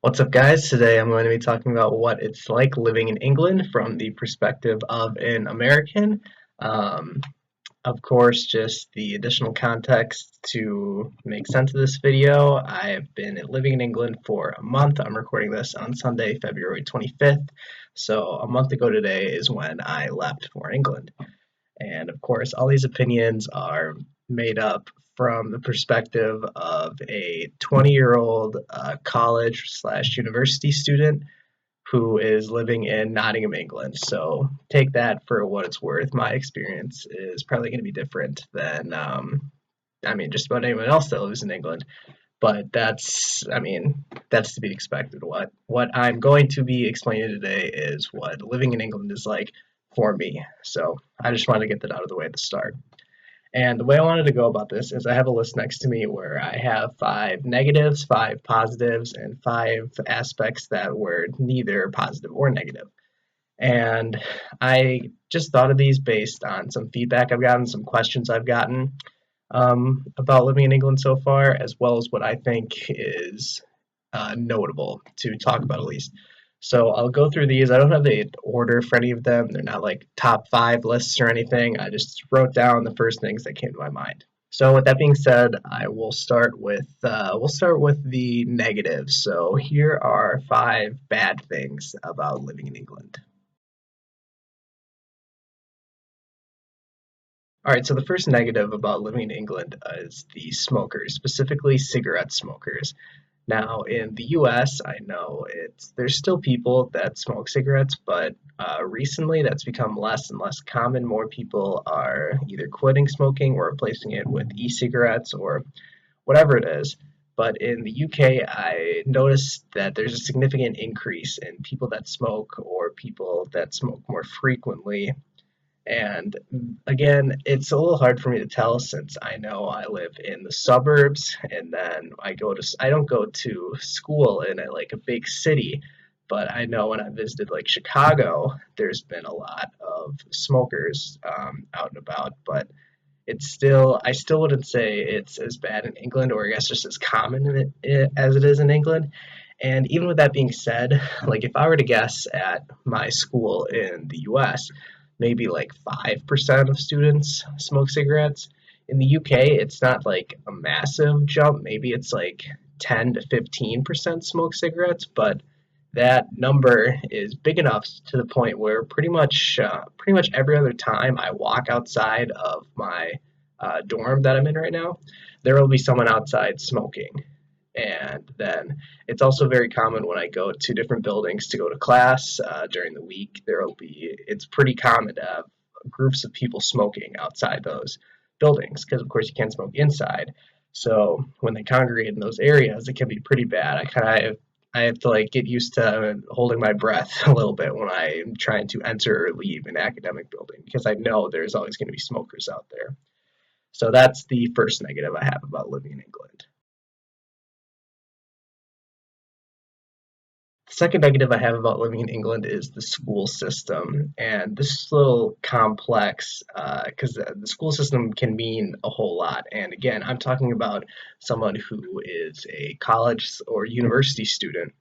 What's up, guys? Today I'm going to be talking about what it's like living in England from the perspective of an American. Um, of course, just the additional context to make sense of this video. I've been living in England for a month. I'm recording this on Sunday, February 25th. So, a month ago today is when I left for England. And of course, all these opinions are made up from the perspective of a 20-year-old college slash university student who is living in Nottingham, England. So take that for what it's worth. My experience is probably going to be different than, just about anyone else that lives in England. But that's to be expected. What I'm going to be explaining today is what living in England is like for me. So I just wanted to get that out of the way at the start. And the way I wanted to go about this is I have a list next to me where I have 5 negatives, 5 positives, and 5 aspects that were neither positive or negative. And I just thought of these based on some feedback I've gotten, some questions I've gotten about living in England so far, as well as what I think is notable to talk about at least. So I'll go through these. I don't have the order for any of them. They're not like top 5 lists or anything. I just wrote down the first things that came to my mind. So with that being said, I will start with the negatives. So here are 5 bad things about living in England. All right, so the first negative about living in England is the smokers, specifically cigarette smokers. Now, in the US, I know there's still people that smoke cigarettes, but recently that's become less and less common. More people are either quitting smoking or replacing it with e-cigarettes or whatever it is. But in the UK, I noticed that there's a significant increase in people that smoke or people that smoke more frequently, and again, it's a little hard for me to tell since I know I live in the suburbs, and then I don't go to school in like a big city, but I know when I visited like Chicago, there's been a lot of smokers out and about, but I still wouldn't say it's as bad in England, or I guess just as common as it is in England. And even with that being said, like if I were to guess at my school in the US, maybe like 5% of students smoke cigarettes. In the UK, it's not like a massive jump. Maybe it's like 10 to 15% smoke cigarettes, but that number is big enough to the point where pretty much every other time I walk outside of my dorm that I'm in right now, there will be someone outside smoking. And then it's also very common when I go to different buildings to go to class during the week. It's pretty common to have groups of people smoking outside those buildings because, of course, you can't smoke inside. So when they congregate in those areas, it can be pretty bad. I have to like get used to holding my breath a little bit when I'm trying to enter or leave an academic building because I know there's always going to be smokers out there. So that's the first negative I have about living in England. The second negative I have about living in England is the school system, and this is a little complex because the school system can mean a whole lot. And again, I'm talking about someone who is a college or university student.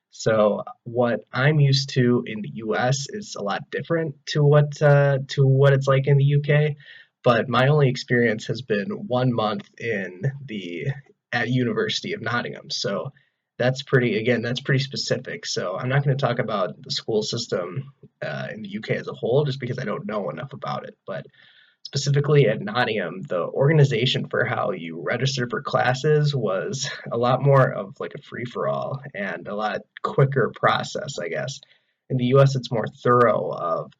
So what I'm used to in the U.S. is a lot different to what it's like in the U.K. But my only experience has been 1 month in the at University of Nottingham. So that's pretty specific. So I'm not going to talk about the school system in the UK as a whole, just because I don't know enough about it. But specifically at Nottingham, the organization for how you register for classes was a lot more of like a free for all and a lot quicker process, I guess. In the US, it's more thorough of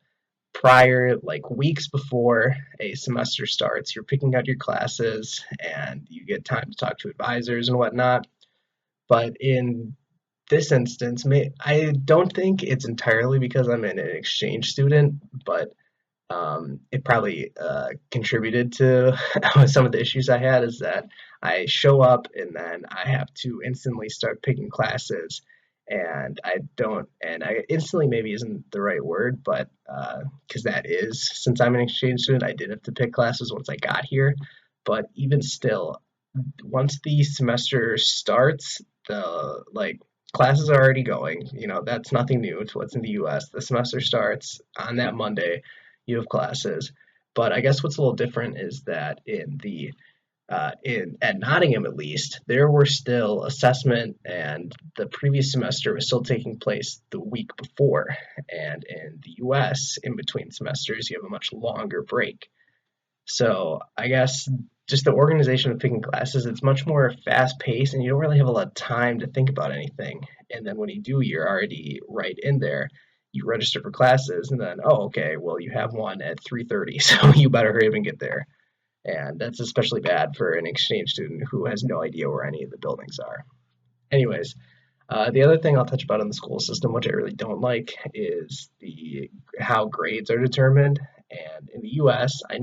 prior, like weeks before a semester starts, you're picking out your classes and you get time to talk to advisors and whatnot. But in this instance, I don't think it's entirely because I'm an exchange student, but it probably contributed to some of the issues I had. Is that I show up and then I have to instantly start picking classes, and I instantly maybe isn't the right word, but because that is, since I'm an exchange student, I did have to pick classes once I got here. But even still, once the semester starts, the like classes are already going. That's nothing new to what's in the US. The semester starts on that Monday, you have classes. But I guess what's a little different is that in at Nottingham at least, there were still assessment, and the previous semester was still taking place the week before. And in the US, in between semesters, you have a much longer break. So I guess just the organization of picking classes, it's much more fast paced, and you don't really have a lot of time to think about anything. And then when you do, you're already right in there. You register for classes, and then, oh, okay, well, you have one at 3:30, so you better hurry up and get there. And that's especially bad for an exchange student who has no idea where any of the buildings are. Anyways, the other thing I'll touch about in the school system, which I really don't like, is the how grades are determined. And in the U.S., I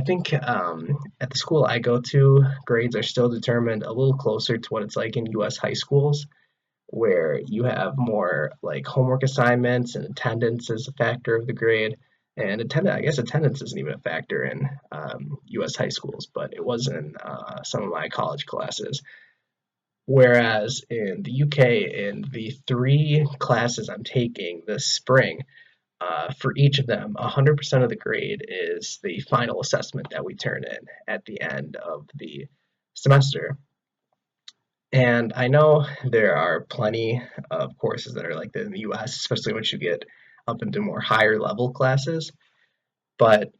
think at the school I go to, grades are still determined a little closer to what it's like in U.S. high schools, where you have more like homework assignments and attendance is a factor of the grade. And I guess attendance isn't even a factor in U.S. high schools, but it was in some of my college classes. Whereas in the UK, in the three classes I'm taking this spring, for each of them, 100% of the grade is the final assessment that we turn in at the end of the semester. And I know there are plenty of courses that are like that in the US, especially once you get up into more higher level classes, but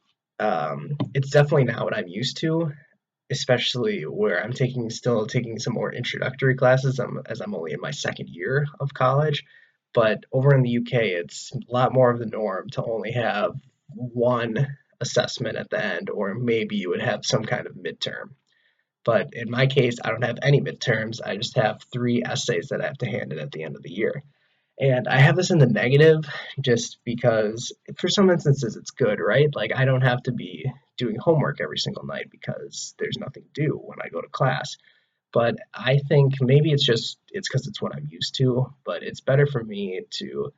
it's definitely not what I'm used to, especially where I'm still taking some more introductory classes as I'm only in my second year of college. But over in the UK, it's a lot more of the norm to only have one assessment at the end, or maybe you would have some kind of midterm. But in my case, I don't have any midterms. I just have three essays that I have to hand in at the end of the year. And I have this in the negative just because for some instances it's good, right? Like I don't have to be doing homework every single night because there's nothing to do when I go to class. But I think maybe it's because it's what I'm used to, but it's better for me to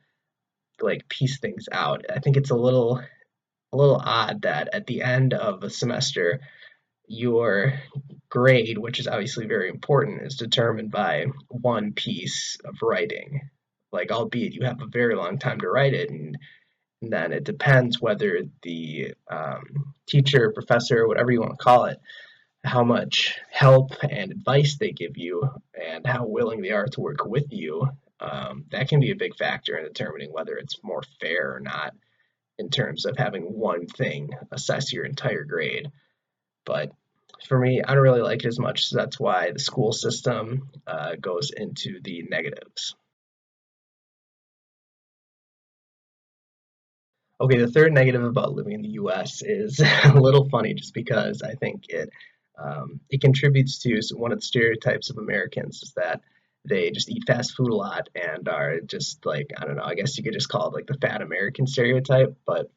like piece things out. I think it's a little odd that at the end of a semester your grade, which is obviously very important, is determined by one piece of writing. Like, albeit you have a very long time to write it, and then it depends whether the teacher, professor, whatever you want to call it, how much help and advice they give you, and how willing they are to work with you. That can be a big factor in determining whether it's more fair or not in terms of having one thing assess your entire grade. But for me, I don't really like it as much, so that's why the school system goes into the negatives. Okay, the third negative about living in the U.S. is a little funny, just because I think it contributes to one of the stereotypes of Americans is that they just eat fast food a lot and are just like, I don't know, I guess you could just call it like the fat American stereotype. But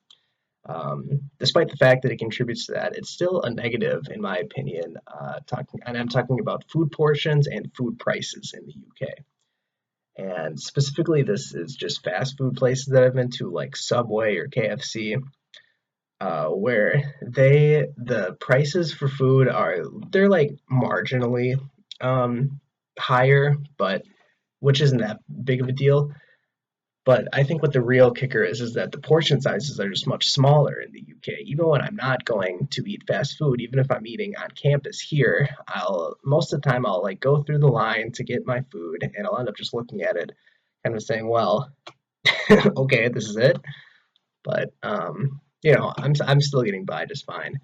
despite the fact that it contributes to that, it's still a negative in my opinion. I'm talking about food portions and food prices in the UK. And specifically, this is just fast food places that I've been to, like Subway or KFC, where the prices for food they're like marginally um, higher, but which isn't that big of a deal. But I think what the real kicker is that the portion sizes are just much smaller in the UK. Even when I'm not going to eat fast food, even if I'm eating on campus here, I'll most of the time I'll like go through the line to get my food, and I'll end up just looking at it, kind of saying, "Well, okay, this is it." But I'm still getting by just fine.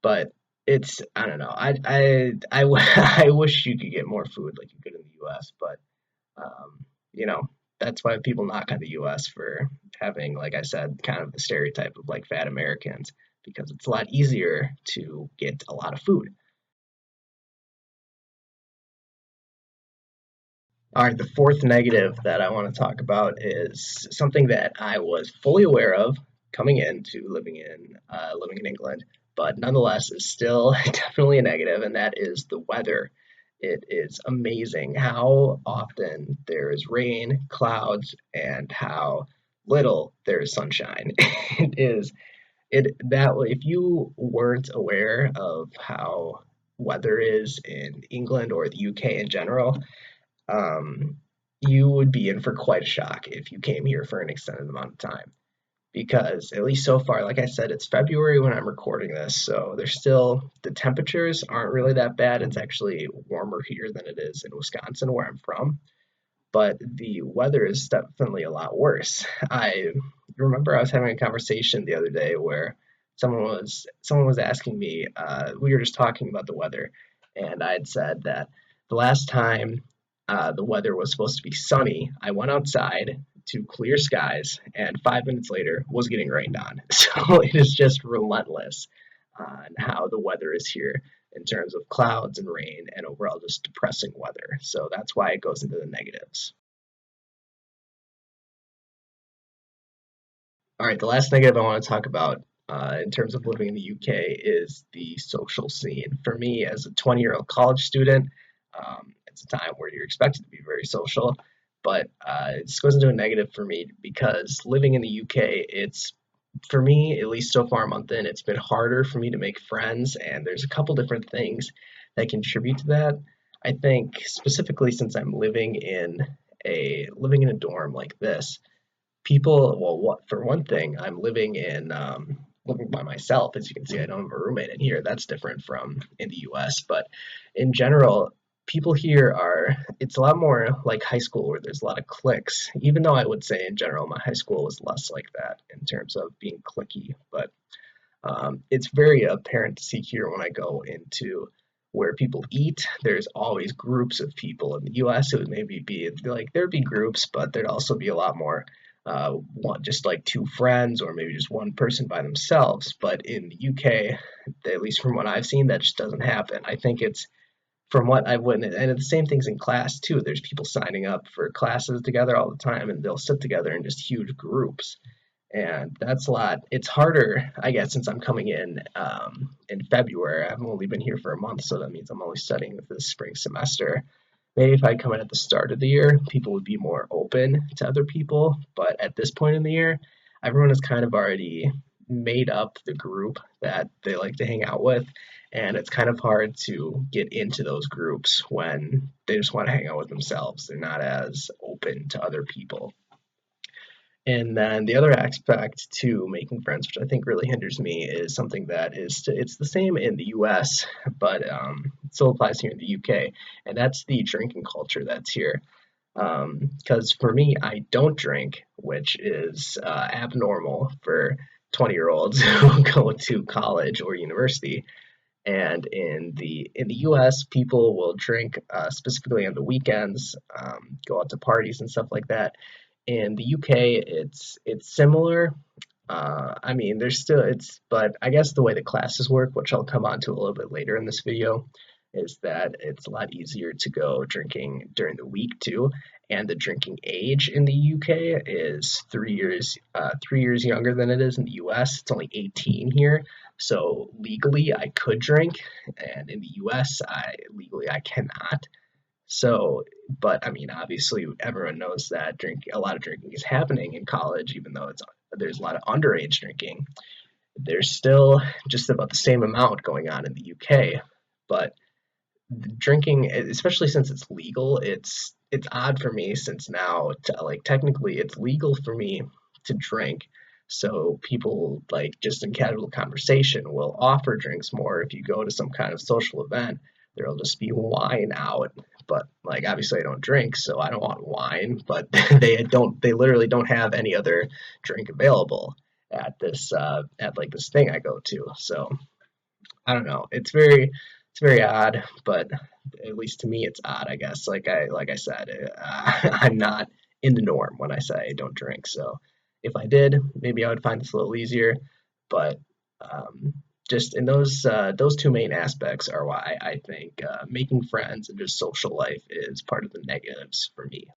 But it's I don't know. I wish you could get more food like you could in the U.S. But you know, that's why people knock on the US for having, like I said, kind of the stereotype of like fat Americans, because it's a lot easier to get a lot of food. All right, the fourth negative that I want to talk about is something that I was fully aware of coming into living in England, but nonetheless is still definitely a negative, and that is the weather. It is amazing how often there is rain, clouds, and how little there is sunshine. It is it that if you weren't aware of how weather is in England or the UK in general, um, you would be in for quite a shock if you came here for an extended amount of time. Because at least so far, like I said, it's February when I'm recording this, so there's still the temperatures aren't really that bad. It's actually warmer here than it is in Wisconsin, where I'm from, but the weather is definitely a lot worse. I remember I was having a conversation the other day where someone was asking me. We were just talking about the weather, and I had said that the last time the weather was supposed to be sunny, I went outside to clear skies, and 5 minutes later was getting rained on. So it is just relentless on how the weather is here in terms of clouds and rain and overall just depressing weather. So that's why it goes into the negatives. All right, the last negative I want to talk about in terms of living in the UK is the social scene. For me, as a 20-year-old college student, it's a time where you're expected to be very social, but it just goes into a negative for me because living in the UK, it's for me, at least so far a month in, it's been harder for me to make friends, and there's a couple different things that contribute to that. I think specifically since I'm living in a dorm like this, people, well, what for one thing, I'm living by myself. As you can see, I don't have a roommate in here. That's different from in the US, but in general, people here are it's a lot more like high school where there's a lot of cliques, even though I would say in general my high school was less like that in terms of being cliquey. But it's very apparent to see here when I go into where people eat. There's always groups of people. In the US, it would maybe be like there'd be groups, but there'd also be a lot more just like two friends or maybe just one person by themselves. But in the UK, at least from what I've seen, that just doesn't happen. I think it's from what I've witnessed, and the same things in class too. There's people signing up for classes together all the time, and they'll sit together in just huge groups, and that's a lot. It's harder, I guess, since I'm coming in February. I've only been here for a month, so that means I'm only studying for the spring semester. Maybe if I come in at the start of the year, people would be more open to other people. But at this point in the year, everyone has kind of already made up the group that they like to hang out with. And it's kind of hard to get into those groups when they just want to hang out with themselves. They're not as open to other people. And then the other aspect to making friends, which I think really hinders me, is something that it's the same in the U.S., but it still applies here in the U.K., and that's the drinking culture that's here. Because for me, I don't drink, which is abnormal for 20-year-olds who go to college or university. And in the U.S., people will drink specifically on the weekends, go out to parties and stuff like that. In the UK, it's similar. I mean, there's still but I guess the way the classes work, which I'll come on to a little bit later in this video, is that it's a lot easier to go drinking during the week too. And the drinking age in the UK is 3 years, 3 years younger than it is in the US. It's only 18 here, so legally I could drink, and in the US, I cannot. So, but I mean, obviously, everyone knows that a lot of drinking is happening in college, even though there's a lot of underage drinking. There's still just about the same amount going on in the UK, but drinking, especially since it's legal, it's odd for me since now, like technically, it's legal for me to drink. So people like just in casual conversation will offer drinks more if you go to some kind of social event. There'll just be wine out, but like obviously I don't drink, so I don't want wine. But they literally don't have any other drink available at this thing I go to. So I don't know. It's very odd, but at least to me it's odd, I guess. Like I said, I'm not in the norm when I say I don't drink. So if I did, maybe I would find this a little easier. But um, just in those two main aspects are why I think making friends and just social life is part of the negatives for me.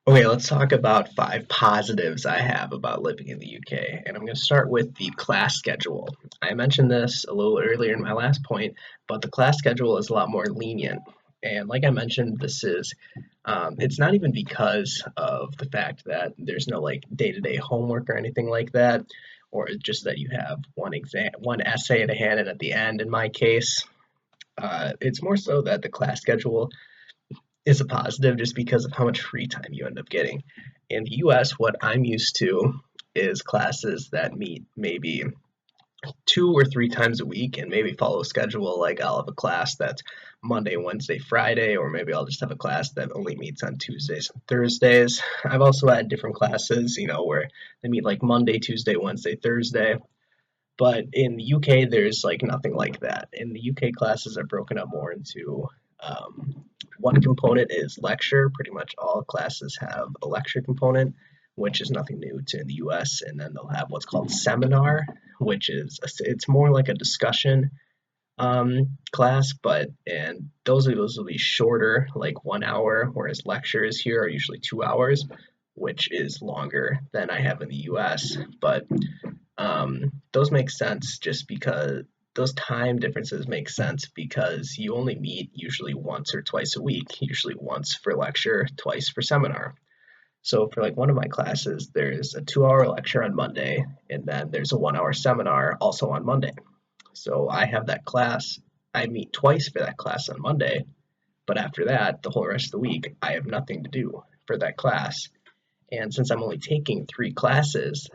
Okay, let's talk about 5 positives I have about living in the UK. And I'm going to start with the class schedule. I mentioned this a little earlier in my last point, but the class schedule is a lot more lenient. And like I mentioned, it's not even because of the fact that there's no like day-to-day homework or anything like that, or just that you have one essay to hand in at the end in my case. It's more so that the class schedule is a positive just because of how much free time you end up getting. In the US, what I'm used to is classes that meet maybe 2 or 3 times a week and maybe follow a schedule. Like I'll have a class that's Monday, Wednesday, Friday, or maybe I'll just have a class that only meets on Tuesdays and Thursdays. I've also had different classes, where they meet like Monday, Tuesday, Wednesday, Thursday. But in the UK, there's like nothing like that. In the UK, classes are broken up more into one component is lecture. Pretty much all classes have a lecture component, which is nothing new to in the US. And then they'll have what's called seminar, which is it's more like a discussion class, but and those will be shorter, like 1 hour, whereas lectures here are usually 2 hours, which is longer than I have in the US. But those make sense just because those time differences make sense because you only meet usually once or twice a week, usually once for lecture, twice for seminar. So for like one of my classes, there's a 2 hour lecture on Monday, and then there's a 1 hour seminar also on Monday. So I have that class, I meet twice for that class on Monday, but after that, the whole rest of the week, I have nothing to do for that class. And since I'm only taking 3 classes,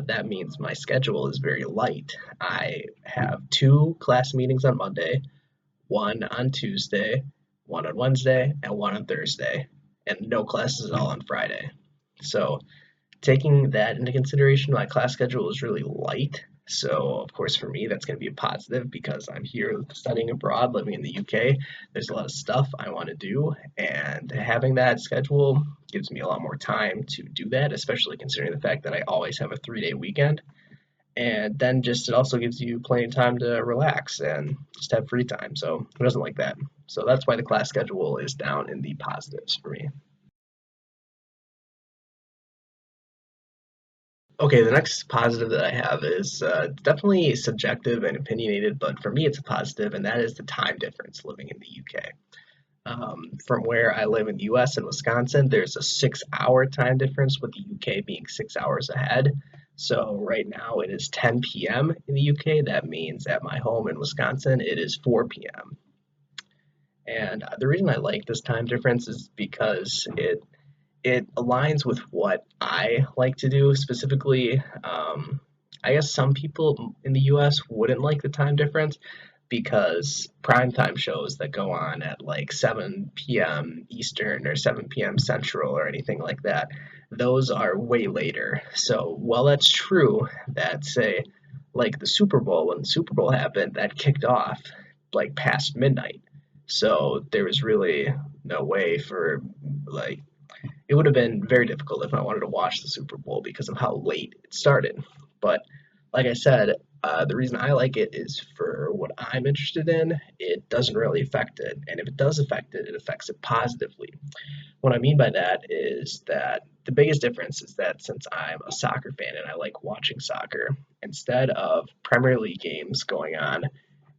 that means my schedule is very light. I have 2 class meetings on Monday, one on Tuesday, one on Wednesday, and one on Thursday, and no classes at all on Friday. So, taking that into consideration, my class schedule is really light. So, of course, for me, that's going to be a positive because I'm here studying abroad, living in the UK. There's a lot of stuff I want to do, and having that schedule gives me a lot more time to do that, especially considering the fact that I always have a 3 day weekend. And then just it also gives you plenty of time to relax and just have free time. So, who doesn't like that? So, that's why the class schedule is down in the positives for me. Okay, the next positive that I have is definitely subjective and opinionated, but for me it's a positive, and that is the time difference living in the UK. From where I live in the US and Wisconsin, there's a 6 hour time difference, with the UK being 6 hours ahead. So right now it is 10 p.m. in the UK. That means at my home in Wisconsin it is 4 p.m. And the reason I like this time difference is because it aligns with what I like to do. Specifically, I guess some people in the US wouldn't like the time difference because primetime shows that go on at like 7 p.m. Eastern or 7 p.m. Central or anything like that, those are way later. So, while that's true that, say, like the Super Bowl, when the Super Bowl happened, that kicked off like past midnight. So, there was really no way for like it would have been very difficult if I wanted to watch the Super Bowl because of how late it started. But like I said, the reason I like it is for what I'm interested in. It doesn't really affect it, and if it does affect it, it affects it positively. What I mean by that is that the biggest difference is that since I'm a soccer fan and I like watching soccer, instead of Premier League games going on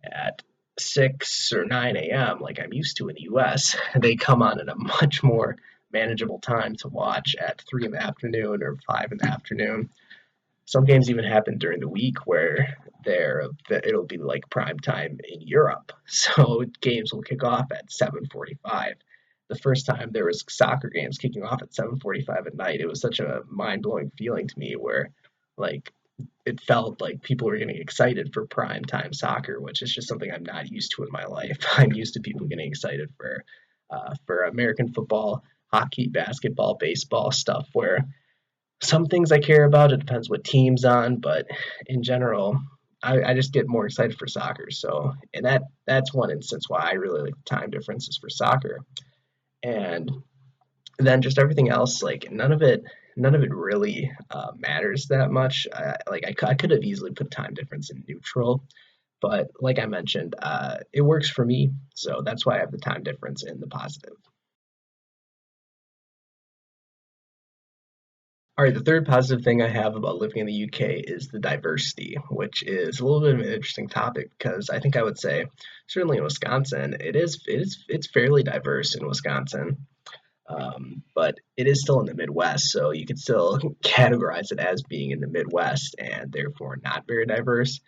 at 6 or 9 a.m. like I'm used to in the US, they come on at a much more manageable time to watch at 3 in the afternoon or 5 in the afternoon. Some games even happen during the week where it'll be like prime time in Europe. So games will kick off at 7:45. The first time there was soccer games kicking off at 7:45 at night, it was such a mind-blowing feeling to me where like it felt like people were getting excited for prime time soccer, which is just something I'm not used to in my life. I'm used to people getting excited for American football, hockey, basketball, baseball stuff. Where some things I care about, it depends what team's on, but in general, I just get more excited for soccer. So, and that's one instance why I really like the time differences for soccer. And then just everything else, like none of it really matters that much. I could have easily put time difference in neutral, but like I mentioned, it works for me, so that's why I have the time difference in the positive. All right, the third positive thing I have about living in the UK is the diversity, which is a little bit of an interesting topic because I think I would say, certainly in Wisconsin, it's fairly diverse in Wisconsin. But it is still in the Midwest, so you could still categorize it as being in the Midwest and therefore not very diverse.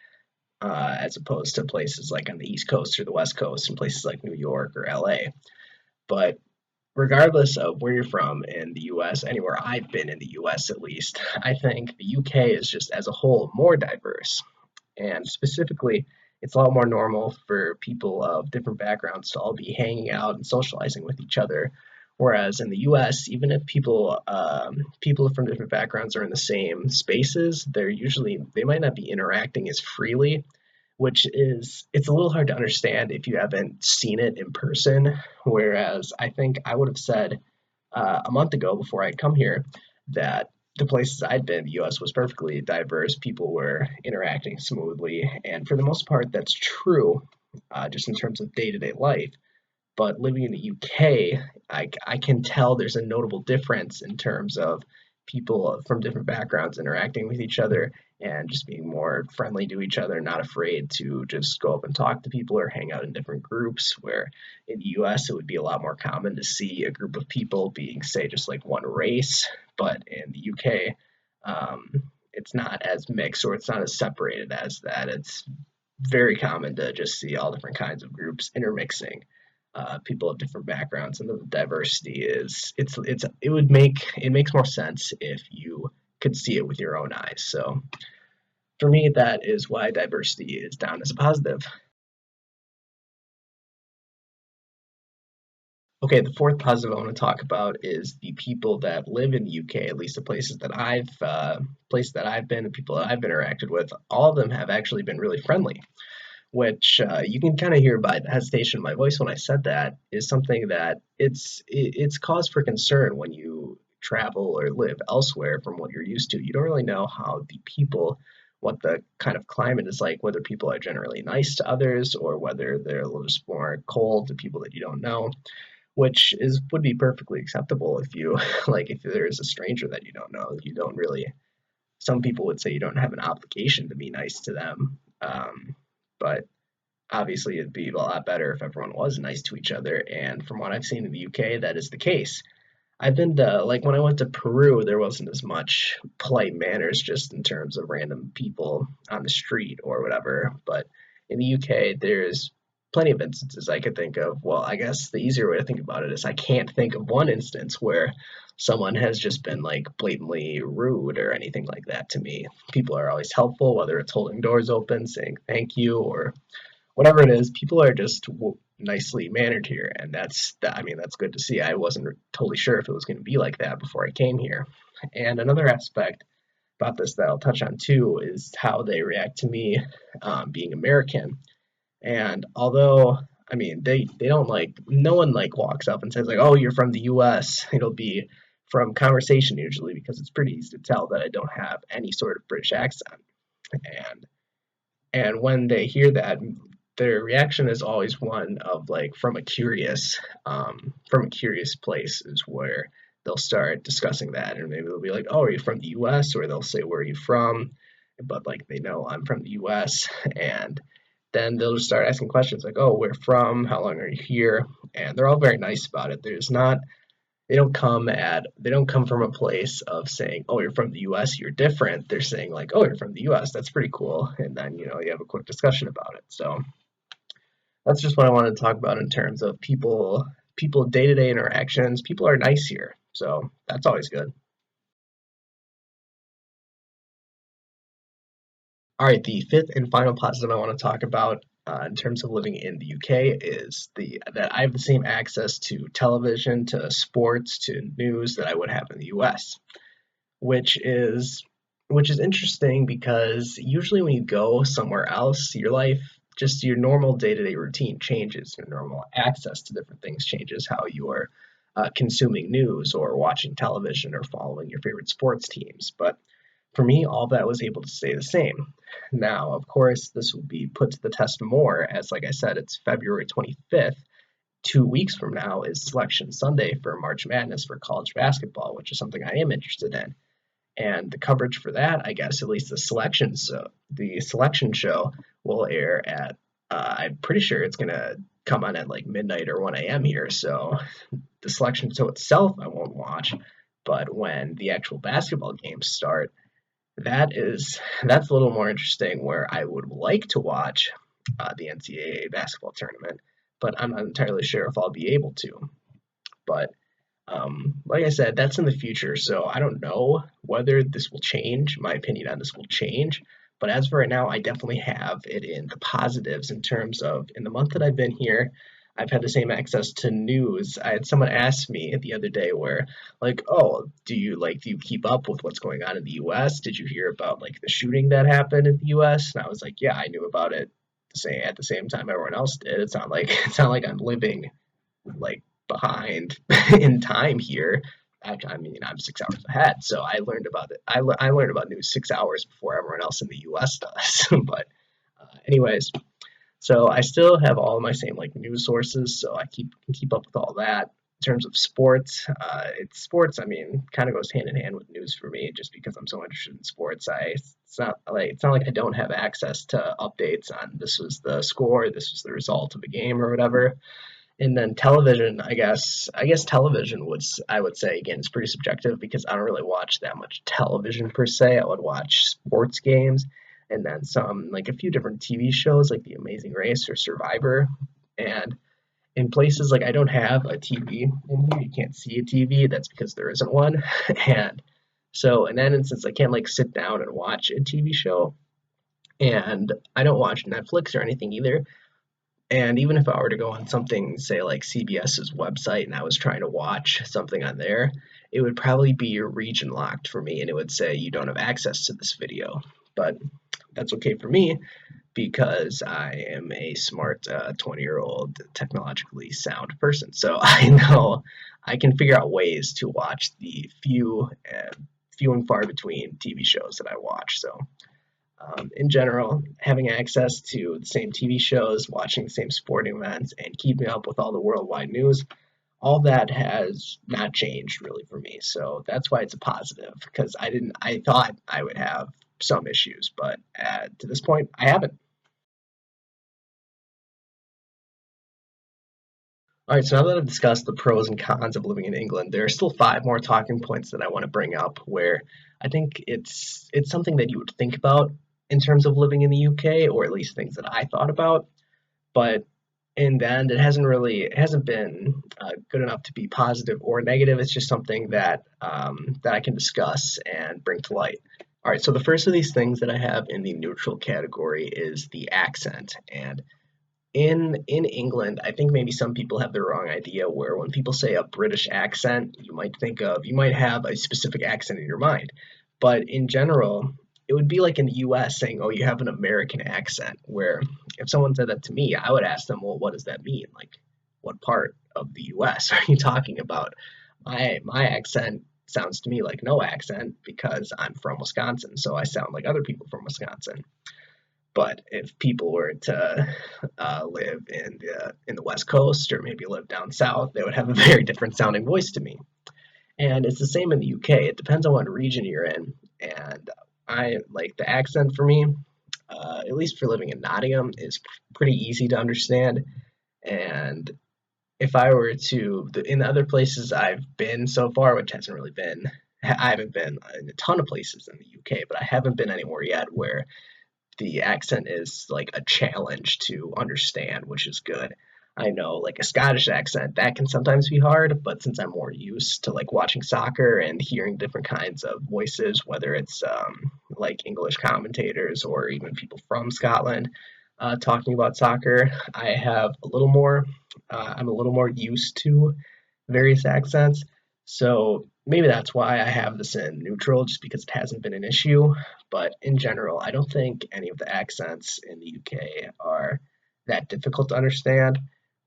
as opposed to places like on the East Coast or the West Coast and places like New York or LA. But regardless of where you're from in the US, anywhere I've been in the US at least, I think the UK is just as a whole more diverse. And specifically, it's a lot more normal for people of different backgrounds to all be hanging out and socializing with each other. Whereas in the U.S., even if people from different backgrounds are in the same spaces, they might not be interacting as freely, which is it's a little hard to understand if you haven't seen it in person. Whereas I think I would have said a month ago before I'd come here that the places I'd been, the US was perfectly diverse. People were interacting smoothly. And for the most part, that's true, just in terms of day to day life. But living in the UK, I can tell there's a notable difference in terms of people from different backgrounds interacting with each other and just being more friendly to each other, not afraid to just go up and talk to people or hang out in different groups. Where in the US, it would be a lot more common to see a group of people being, say, just like one race. But in the UK, it's not as mixed or it's not as separated as that. It's very common to just see all different kinds of groups intermixing, people of different backgrounds, and the diversity is it makes more sense if you could see it with your own eyes. So for me, that is why diversity is down as a positive. Okay, the fourth positive I want to talk about is the people that live in the UK, at least the places that I've been, the people that I've interacted with. All of them have actually been really friendly, which you can kind of hear by the hesitation in my voice when I said that, is something that it's cause for concern when you travel or live elsewhere from what you're used to. You don't really know how the people, what the kind of climate is like, whether people are generally nice to others or whether they're a little just more cold to people that you don't know, which is would be perfectly acceptable if you like if there is a stranger that you don't know. You don't really, some people would say you don't have an obligation to be nice to them. But obviously it'd be a lot better if everyone was nice to each other, and from what I've seen in the UK, that is the case. I've been to, like, when I went to Peru, there wasn't as much polite manners just in terms of random people on the street or whatever, but in the UK there's plenty of instances I could think of. Well, I guess the easier way to think about it is I can't think of one instance where someone has just been like blatantly rude or anything like that to me. People are always helpful, whether it's holding doors open, saying thank you, or whatever it is, people are just nicely mannered here, and I mean, that's good to see. I wasn't totally sure if it was going to be like that before I came here. And another aspect about this that I'll touch on too is how they react to me, being American. And although, I mean, they don't like, no one like walks up and says like, "Oh, you're from the U.S." It'll be from conversation usually, because it's pretty easy to tell that I don't have any sort of British accent. And when they hear that, their reaction is always one of like from a curious place is where they'll start discussing that, and maybe they'll be like, "Oh, are you from the U.S.?" Or they'll say, "Where are you from?" But like they know I'm from the U.S., and then they'll just start asking questions like, "Oh, where from? How long are you here?" And they're all very nice about it. There's not they don't come from a place of saying, "Oh, you're from the US, you're different." They're saying like, "Oh, you're from the US, that's pretty cool." And then, you have a quick discussion about it. So that's just what I wanted to talk about in terms of people day-to-day interactions. People are nice here. So that's always good. All right, the fifth and final positive I want to talk about, in terms of living in the UK, is the that I have the same access to television, to sports, to news that I would have in the US, which is interesting because usually when you go somewhere else, your life, just your normal day-to-day routine changes. Your normal access to different things changes. How you are consuming news or watching television or following your favorite sports teams. But for me, all that was able to stay the same. Now, of course, this will be put to the test more as, like I said, it's February 25th. 2 weeks from now is Selection Sunday for March Madness for college basketball, which is something I am interested in. And the coverage for that, I guess, at least the selection show will air at, I'm pretty sure it's gonna come on at like midnight or 1 a.m. here. So the selection show itself I won't watch, but when the actual basketball games start, That's a little more interesting. Where I would like to watch the NCAA basketball tournament, but I'm not entirely sure if I'll be able to. But like I said, that's in the future, so I don't know whether this will change. My opinion on this will change. But as of right now, I definitely have it in the positives in terms of in the month that I've been here, I've had the same access to news. I had someone ask me the other day where, like, oh, do you keep up with what's going on in the US? Did you hear about like the shooting that happened in the US? And I was like, yeah, I knew about it at the same time everyone else did. It's not like it's not like I'm living like behind in time here. I mean, I'm 6 hours ahead, so I learned about it. I learned about news 6 hours before everyone else in the U.S. does. But, anyways, so I still have all of my same like news sources, so I can keep up with all that. In terms of sports, it's sports. I mean, kind of goes hand in hand with news for me, just because I'm so interested in sports. It's not like I don't have access to updates on this was the score, this was the result of a game or whatever. And then television, I guess television I would say again is pretty subjective because I don't really watch that much television per se. I would watch sports games and then some like a few different TV shows like The Amazing Race or Survivor. And in places like I don't have a TV in here, you can't see a TV. That's because there isn't one. And so in that instance, I can't like sit down and watch a TV show. And I don't watch Netflix or anything either. And even if I were to go on something, say like CBS's website, and I was trying to watch something on there, it would probably be region locked for me, and it would say you don't have access to this video. But that's okay for me because I am a smart 20-year-old technologically sound person. So I know I can figure out ways to watch the few and far between TV shows that I watch. So in general, having access to the same TV shows, watching the same sporting events, and keeping up with all the worldwide news, all that has not changed really for me. So that's why it's a positive because I thought I would have some issues, but to this point, I haven't. All right, so now that I've discussed the pros and cons of living in England, there are still five more talking points that I want to bring up where I think it's something that you would think about in terms of living in the UK, or at least things that I thought about. But in the end, it hasn't been good enough to be positive or negative. It's just something that I can discuss and bring to light. All right, so the first of these things that I have in the neutral category is the accent. And in England, I think maybe some people have the wrong idea where when people say a British accent, you might have a specific accent in your mind. But in general, it would be like in the US saying, "Oh, you have an American accent," where if someone said that to me, I would ask them, "Well, what does that mean? Like, what part of the US are you talking about?" My accent sounds to me like no accent because I'm from Wisconsin, so I sound like other people from Wisconsin. But if people were to live in the West Coast or maybe live down south, they would have a very different sounding voice to me. And it's the same in the UK. It depends on what region you're in. And I like the accent for me, at least for living in Nottingham, is pretty easy to understand. And if I were to, in the other places I've been so far, which hasn't really been, I haven't been in a ton of places in the UK, but I haven't been anywhere yet where the accent is like a challenge to understand, which is good. I know like a Scottish accent that can sometimes be hard, but since I'm more used to like watching soccer and hearing different kinds of voices, whether it's like English commentators or even people from Scotland talking about soccer, I'm a little more used to various accents. So maybe that's why I have this in neutral, just because it hasn't been an issue. But in general, I don't think any of the accents in the UK are that difficult to understand.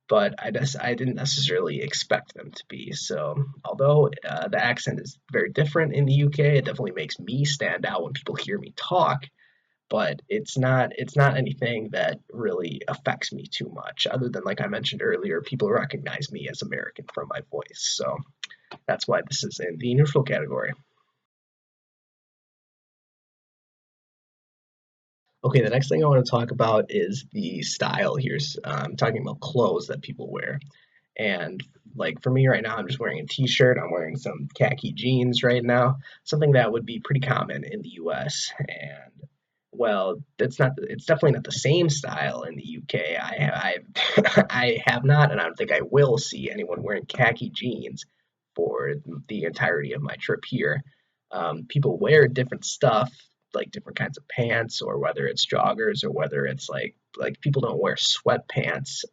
But I didn't necessarily expect them to be. So although the accent is very different in the UK, it definitely makes me stand out when people hear me talk. But it's not anything that really affects me too much, other than like I mentioned earlier, people recognize me as American from my voice. So that's why this is in the neutral category. Okay, the next thing I want to talk about is the style. Here's talking about clothes that people wear. And like for me right now, I'm just wearing a t-shirt. I'm wearing some khaki jeans right now, something that would be pretty common in the US. And well, it's definitely not the same style in the UK. I have not, and I don't think I will see anyone wearing khaki jeans for the entirety of my trip here. People wear different stuff, like different kinds of pants, or whether it's joggers, or whether it's like people don't wear sweatpants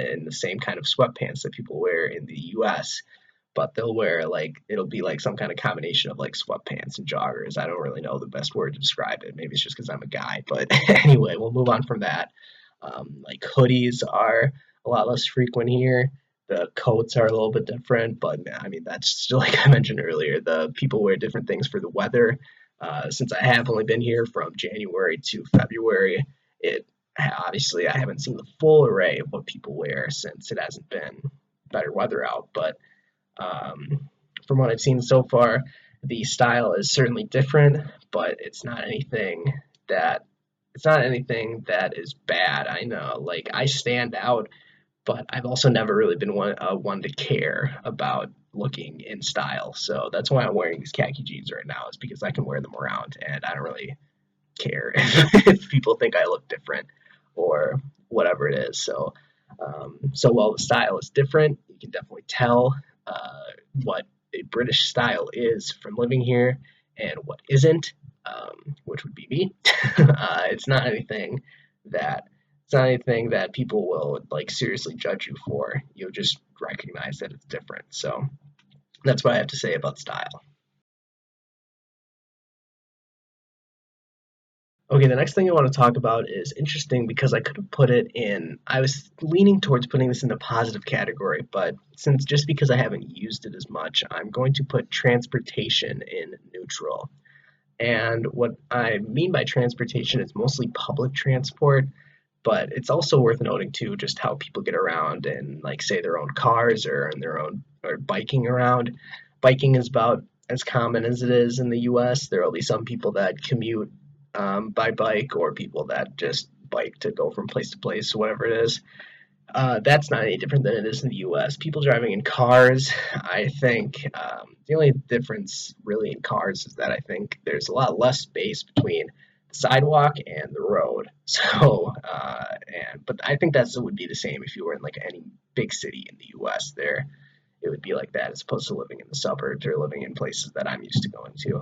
in the same kind of sweatpants that people wear in the U.S. But they'll wear like it'll be like some kind of combination of like sweatpants and joggers. I don't really know the best word to describe it. Maybe it's just because I'm a guy. But anyway, we'll move on from that. Like hoodies are a lot less frequent here. The coats are a little bit different, but I mean that's still like I mentioned earlier. The people wear different things for the weather. Since I have only been here from January to February, it obviously I haven't seen the full array of what people wear since it hasn't been better weather out. But from what I've seen so far, the style is certainly different, but that it's not anything that is bad. I know, like I stand out, but I've also never really been one to care about looking in style. So that's why I'm wearing these khaki jeans right now, is because I can wear them around, and I don't really care if people think I look different or whatever it is. So while the style is different, you can definitely tell what a British style is from living here and what isn't, which would be me. It's not anything that people will like seriously judge you for. You'll just recognize that it's different. So that's what I have to say about style. Okay, the next thing I want to talk about is interesting because I could have put it in, I was leaning towards putting this in the positive category, but since just because I haven't used it as much, I'm going to put transportation in neutral. And what I mean by transportation is mostly public transport, but it's also worth noting too just how people get around in like say their own cars or in their own or biking around. Biking is about as common as it is in the US. There will be some people that commute by bike, or people that just bike to go from place to place, whatever it is. That's not any different than it is in the US. People driving in cars, I think the only difference really in cars is that I think there's a lot less space between the sidewalk and the road. But I think that would be the same if you were in like any big city in the US. There, it would be like that as opposed to living in the suburbs or living in places that I'm used to going to.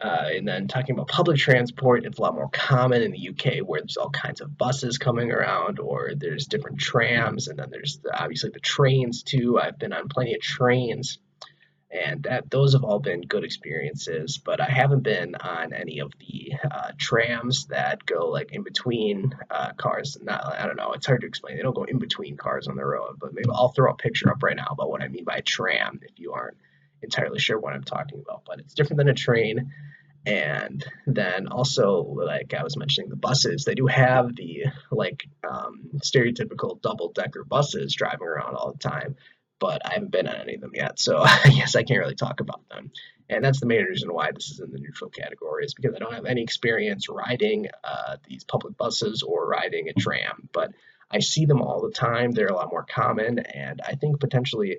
And then talking about public transport, it's a lot more common in the UK where there's all kinds of buses coming around, or there's different trams, and then there's obviously the trains too. I've been on plenty of trains, and those have all been good experiences. But I haven't been on any of the trams that go like in between cars. Not, I don't know. It's hard to explain. They don't go in between cars on the road. But maybe I'll throw a picture up right now about what I mean by tram if you aren't entirely sure what I'm talking about. But it's different than a train. And then also, like I was mentioning, the buses, they do have the stereotypical double decker buses driving around all the time, but I haven't been on any of them yet, so I guess I can't really talk about them. And that's the main reason why this is in the neutral category, is because I don't have any experience riding these public buses or riding a tram, but I see them all the time. They're a lot more common, and I think potentially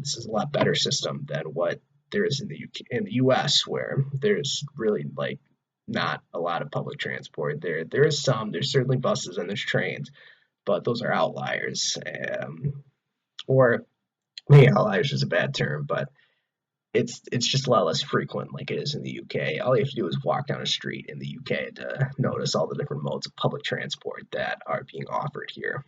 this is a lot better system than what there is in the US, where there's really like not a lot of public transport. There is some. There's certainly buses and there's trains, but those are outliers. Or maybe outliers is a bad term, but it's just a lot less frequent like it is in the UK. All you have to do is walk down a street in the UK to notice all the different modes of public transport that are being offered here.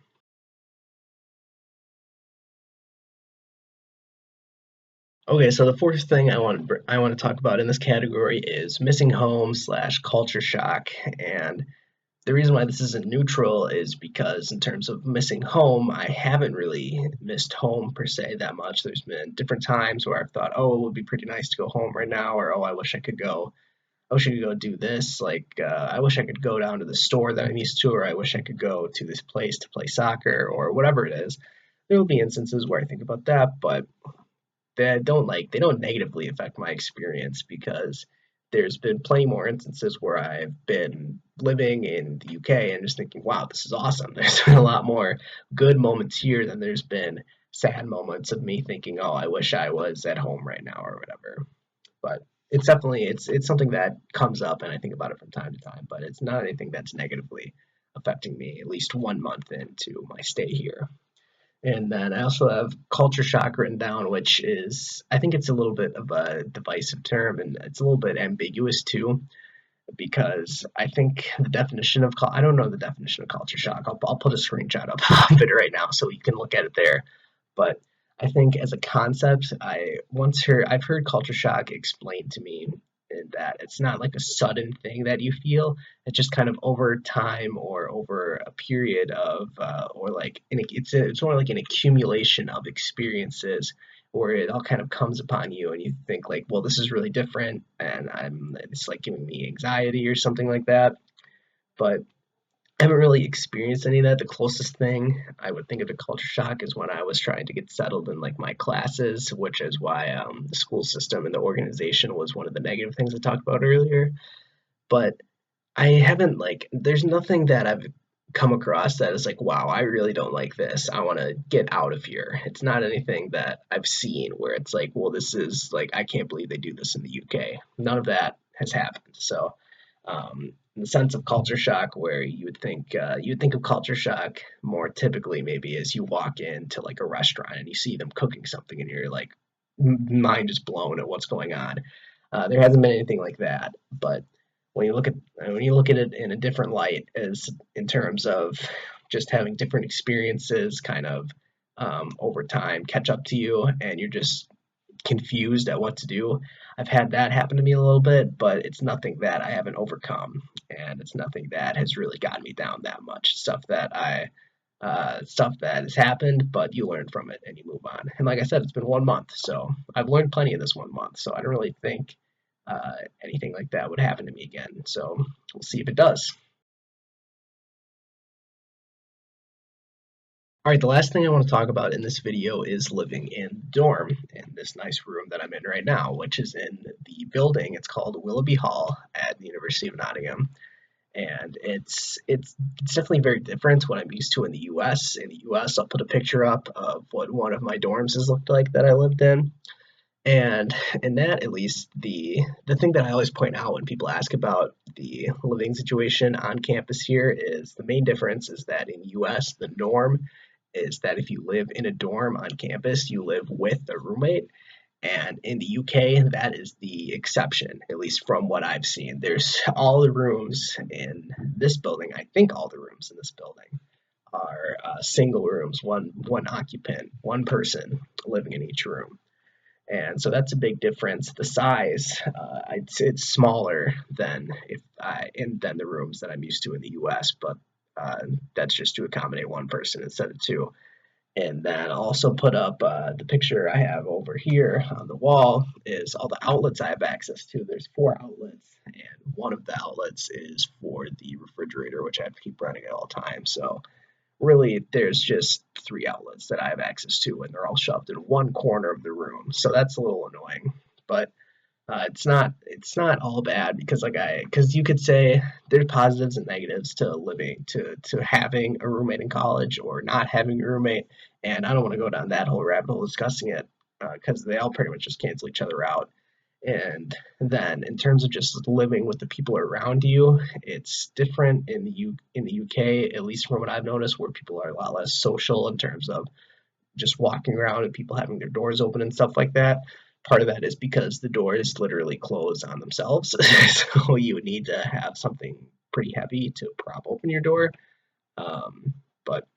Okay, so the fourth thing I want to talk about in this category is missing home slash culture shock. And the reason why this isn't neutral is because in terms of missing home, I haven't really missed home per se that much. There's been different times where I've thought, oh, it would be pretty nice to go home right now, or oh, I wish I could go do this. I wish I could go down to the store that I'm used to, or I wish I could go to this place to play soccer, or whatever it is. There will be instances where I think about that, but they don't negatively affect my experience, because there's been plenty more instances where I've been living in the UK and just thinking, wow, this is awesome. There's been a lot more good moments here than there's been sad moments of me thinking, oh, I wish I was at home right now or whatever. But it's definitely it's something that comes up and I think about it from time to time, but it's not anything that's negatively affecting me at least 1 month into my stay here. And then I also have culture shock written down, which is, I think it's a little bit of a divisive term and it's a little bit ambiguous too, because I think the definition of, I don't know the definition of culture shock. I'll put a screenshot up of it right now so you can look at it there. But I think as a concept, I've heard culture shock explained to me in that it's not like a sudden thing that you feel. It's just kind of over time or over a period of, or like it's more like an accumulation of experiences where it all kind of comes upon you and you think like, well, this is really different, and it's like giving me anxiety or something like that. But I haven't really experienced any of that. The closest thing I would think of a culture shock is when I was trying to get settled in like my classes, which is why the school system and the organization was one of the negative things I talked about earlier. But I haven't like there's nothing that I've come across that is like, wow, I really don't like this. I want to get out of here. It's not anything that I've seen where it's like, well, this is like I can't believe they do this in the UK. None of that has happened. So in the sense of culture shock, where you would think of culture shock more typically maybe as you walk into like a restaurant and you see them cooking something and you're like mind is blown at what's going on. There hasn't been anything like that, but when you look at it in a different light, as in terms of just having different experiences, kind of over time catch up to you, and you're just confused at what to do. I've had that happen to me a little bit, but it's nothing that I haven't overcome, and it's nothing that has really gotten me down that much. Stuff that has happened, but you learn from it and you move on. And like I said, it's been 1 month, so I've learned plenty in this 1 month. So I don't really think anything like that would happen to me again. So we'll see if it does. All right, the last thing I want to talk about in this video is living in dorm in this nice room that I'm in right now, which is in the building. It's called Willoughby Hall at the University of Nottingham, and it's definitely very different to what I'm used to in the U.S. In the U.S., I'll put a picture up of what one of my dorms has looked like that I lived in, and in that, at least, the thing that I always point out when people ask about the living situation on campus here is the main difference is that in US, the norm is that if you live in a dorm on campus, you live with a roommate. And in the UK, that is the exception, at least from what I've seen. There's all the rooms in this building, I think all the rooms in this building are single rooms, one occupant, one person living in each room. And so that's a big difference. The size, it's smaller than than the rooms that I'm used to in the U.S., but that's just to accommodate one person instead of two. And then also put up the picture I have over here on the wall is all the outlets I have access to. There's 4 outlets, and one of the outlets is for the refrigerator, which I have to keep running at all times. So really there's just 3 outlets that I have access to, and they're all shoved in one corner of the room. So that's a little annoying, but it's not all bad because because you could say there's positives and negatives to living to having a roommate in college or not having a roommate, and I don't want to go down that whole rabbit hole discussing it because they all pretty much just cancel each other out. And then in terms of just living with the people around you, it's different in the UK, at least from what I've noticed, where people are a lot less social in terms of just walking around and people having their doors open and stuff like that. Part of that is because the doors literally close on themselves, so you would need to have something pretty heavy to prop open your door. But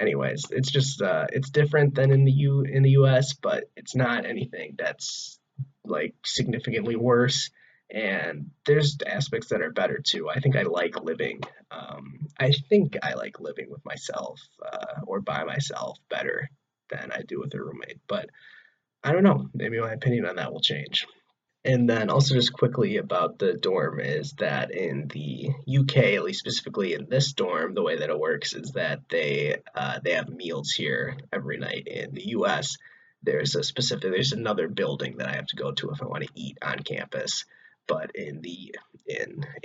anyways, it's just it's different than in the US, but it's not anything that's like significantly worse. And there's aspects that are better too. I think I like living with myself or by myself better than I do with a roommate. But I don't know. Maybe my opinion on that will change. And then also just quickly about the dorm is that in the UK, at least specifically in this dorm, the way that it works is that they have meals here every night. In the US, there's another building that I have to go to if I want to eat on campus. But in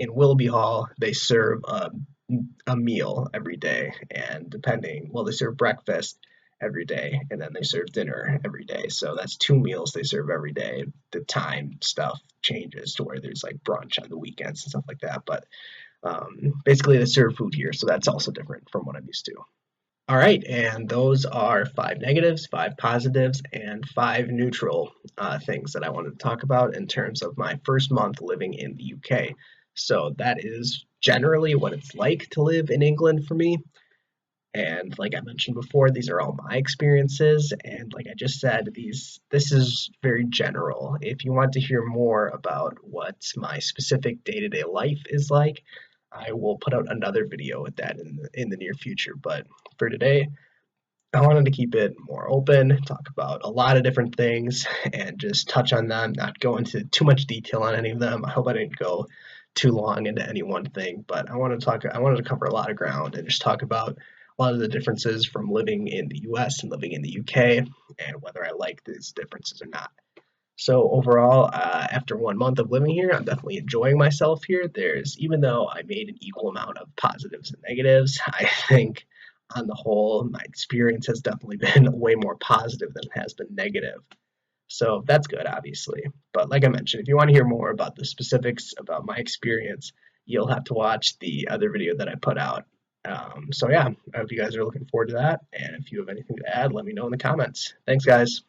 Willoughby Hall, they serve a meal every day, and they serve breakfast, every day, and then they serve dinner every day. So that's 2 meals they serve every day. The time stuff changes to where there's like brunch on the weekends and stuff like that. But basically, they serve food here, so that's also different from what I'm used to. All right, and those are 5 negatives, 5 positives, and 5 neutral things that I wanted to talk about in terms of my first month living in the UK. So that is generally what it's like to live in England for me. And like I mentioned before, these are all my experiences. And like I just said, this is very general. If you want to hear more about what my specific day-to-day life is like, I will put out another video with that in the near future. But for today, I wanted to keep it more open, talk about a lot of different things, and just touch on them, not go into too much detail on any of them. I hope I didn't go too long into any one thing, but I wanted to cover a lot of ground and just talk about a lot of the differences from living in the US and living in the UK and whether I like these differences or not. So overall, after 1 month of living here, I'm definitely enjoying myself here. Even though I made an equal amount of positives and negatives, I think on the whole, my experience has definitely been way more positive than it has been negative. So that's good, obviously. But like I mentioned, if you want to hear more about the specifics about my experience, you'll have to watch the other video that I put out. So yeah, I hope you guys are looking forward to that. And if you have anything to add, let me know in the comments. Thanks, guys.